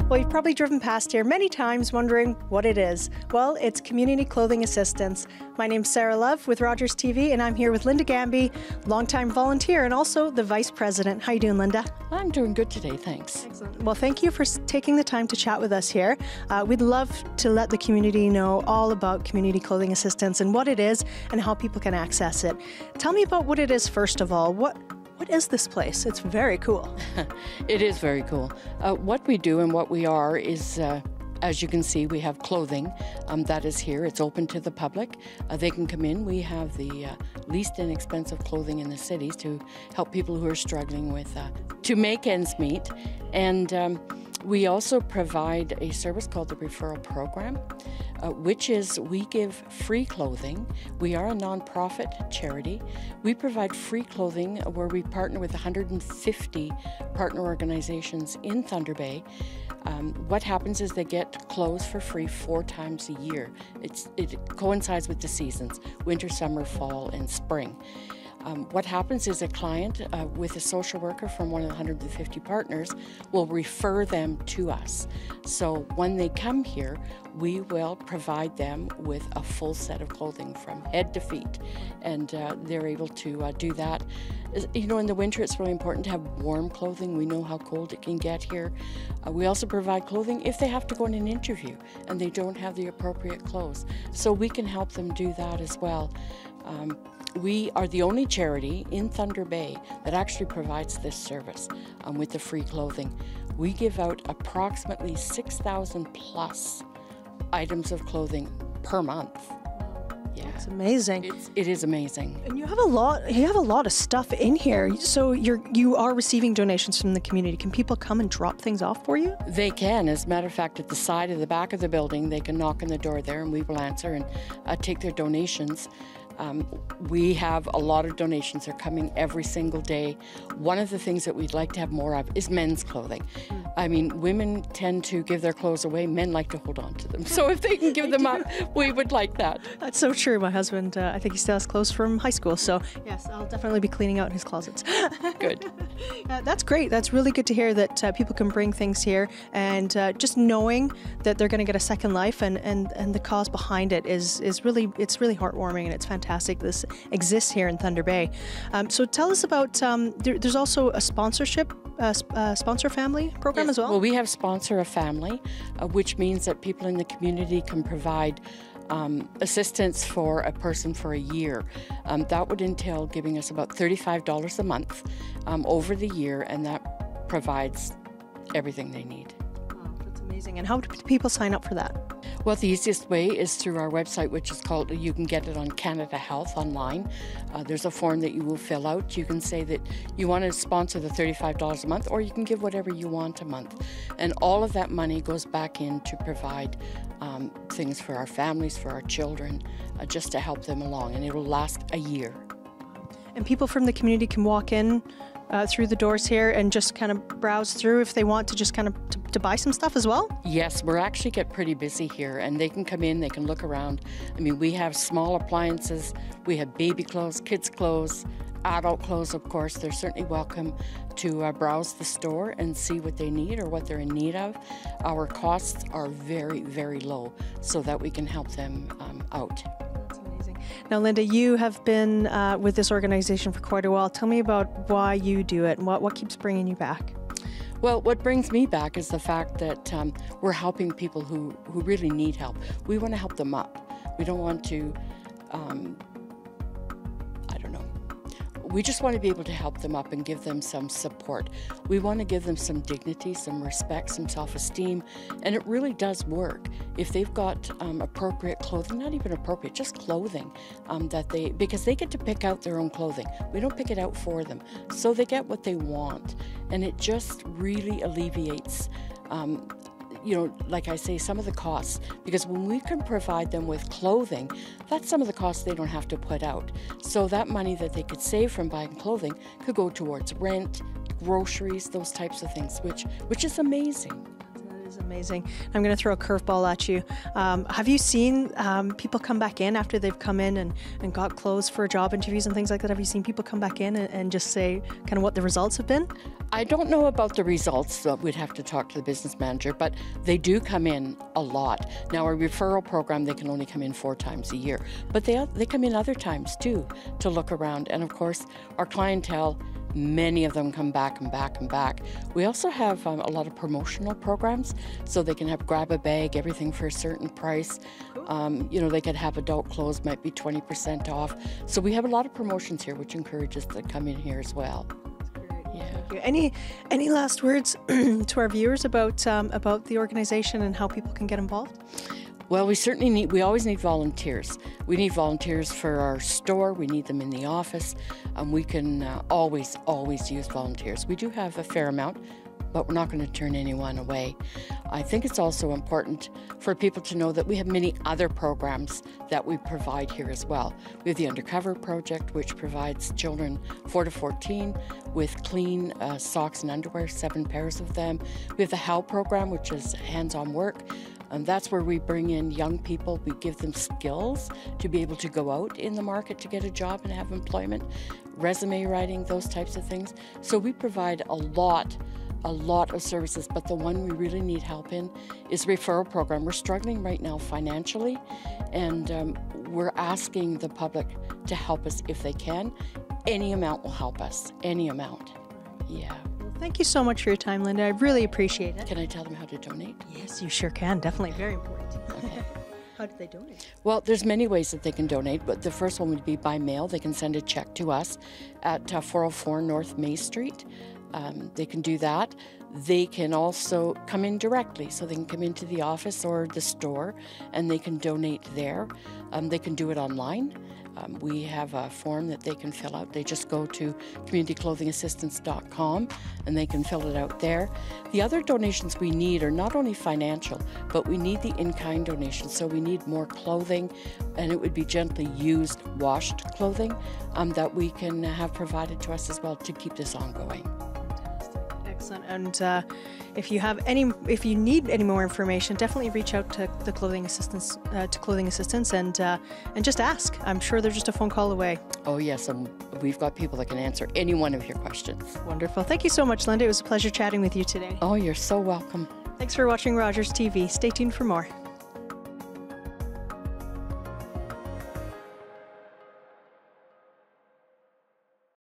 Well, you've probably driven past here many times wondering what it is. Well, it's Community Clothing Assistance. My name's Sarah Love with Rogers TV, and I'm here with Linda Gambee, longtime volunteer and also the Vice President. How you doing, Linda? I'm doing good today, thanks. Excellent. Well, thank you for taking the time to chat with us here. We'd love to let the community know all about Community Clothing Assistance and what it is and how people can access it. Tell me about what it is first of all. What is this place? It's very cool. It is very cool. What we do and what we are is, as you can see, we have clothing that is here. It's open to the public. They can come in. We have the least inexpensive clothing in the cities to help people who are struggling with to make ends meet. And we also provide a service called the referral program, which is we give free clothing. We are a nonprofit charity. We provide free clothing where we partner with 150 partner organizations in Thunder Bay. What happens is they get clothes for free 4 times a year. It coincides with the seasons, winter, summer, fall, and spring. What happens is a client with a social worker from one of the 150 partners will refer them to us. So when they come here, we will provide them with a full set of clothing from head to feet, and they're able to do that. You know, in the winter it's really important to have warm clothing. We know how cold it can get here. We also provide clothing if they have to go on an interview and they don't have the appropriate clothes. So we can help them do that as well. We are the only charity in Thunder Bay that actually provides this service with the free clothing. We give out approximately 6,000 plus items of clothing per month. Yeah, it's amazing. It is amazing. And you have a lot of stuff in here. So you are receiving donations from the community. Can people come and drop things off for you? They can. As a matter of fact, at the side of the back of the building, they can knock on the door there and we will answer and take their donations. We have a lot of donations. They're coming every single day. One of the things that we'd like to have more of is men's clothing. I mean, women tend to give their clothes away. Men like to hold on to them. So if they can give them up, we would like that. That's so true. My husband, I think he still has clothes from high school. So yes, I'll definitely be cleaning out his closets. Good. That's great. That's really good to hear that people can bring things here, and just knowing that they're going to get a second life and the cause behind it is really heartwarming, and it's fantastic. This exists here in Thunder Bay. So tell us about, there's also a sponsorship, sponsor family program as well? Well, we have Sponsor a Family, which means that people in the community can provide assistance for a person for a year. That would entail giving us about $35 a month over the year, and that provides everything they need. Wow, that's amazing. And how do people sign up for that? Well, the easiest way is through our website, which is called, you can get it on Canada Health online. There's a form that you will fill out. You can say that you want to sponsor the $35 a month, or you can give whatever you want a month. And all of that money goes back in to provide things for our families, for our children, just to help them along. And it will last a year. And people from the community can walk in through the doors here and just kind of browse through if they want to just kind of to buy some stuff as well? Yes, we're actually get pretty busy here, and they can come in, they can look around. I mean, we have small appliances, we have baby clothes, kids clothes, adult clothes, of course. They're certainly welcome to browse the store and see what they need or what they're in need of. Our costs are very, very low so that we can help them out. Now, Linda, you have been with this organization for quite a while. Tell me about why you do it and what keeps bringing you back. Well, what brings me back is the fact that we're helping people who really need help. We want to help them up. We don't want to, we just want to be able to help them up and give them some support. We want to give them some dignity, some respect, some self-esteem, and it really does work. If they've got appropriate clothing, not even appropriate, just clothing, because they get to pick out their own clothing. We don't pick it out for them. So they get what they want, and it just really alleviates you know, like I say, some of the costs, because when we can provide them with clothing, that's some of the costs they don't have to put out. So that money that they could save from buying clothing could go towards rent, groceries, those types of things, which is amazing. is amazing. I'm going to throw a curveball at you. Have you seen people come back in after they've come in and got clothes for job interviews and things like that? Have you seen people come back in and just say kind of what the results have been? I don't know about the results, so we'd have to talk to the business manager, but they do come in a lot. Now, our referral program, they can only come in 4 times a year, but they come in other times too to look around. And of course, our clientele, many of them come back and back and back. We also have a lot of promotional programs, so they can have grab a bag, everything for a certain price. You know, they could have adult clothes, might be 20% off. So we have a lot of promotions here, which encourages them to come in here as well. Any last words to our viewers about the organization and how people can get involved? Well, we always need volunteers. We need volunteers for our store. We need them in the office. We can always use volunteers. We do have a fair amount, but we're not going to turn anyone away. I think it's also important for people to know that we have many other programs that we provide here as well. We have the Undercover Project, which provides children 4 to 14 with clean socks and underwear, 7 pairs of them. We have the HAL program, which is hands-on work. And that's where we bring in young people. We give them skills to be able to go out in the market to get a job and have employment, resume writing, those types of things. So we provide a lot of services, but the one we really need help in is referral program. We're struggling right now financially, and we're asking the public to help us if they can. Any amount will help us, any amount. Yeah. Thank you so much for your time, Linda. I really appreciate it. Can I tell them how to donate? Yes, you sure can. Definitely. Very important. Okay. How do they donate? Well, there's many ways that they can donate, but the first one would be by mail. They can send a check to us at 404 North May Street. They can do that. They can also come in directly, so they can come into the office or the store and they can donate there. They can do it online. We have a form that they can fill out. They just go to communityclothingassistance.com and they can fill it out there. The other donations we need are not only financial, but we need the in-kind donations. So we need more clothing, and it would be gently used, washed clothing that we can have provided to us as well to keep this ongoing. Excellent. And if you need any more information, definitely reach out to the Clothing Assistance, and just ask. I'm sure they're just a phone call away. Oh yes, and we've got people that can answer any one of your questions. Wonderful. Thank you so much, Linda. It was a pleasure chatting with you today. Oh, you're so welcome. Thanks for watching Rogers TV. Stay tuned for more.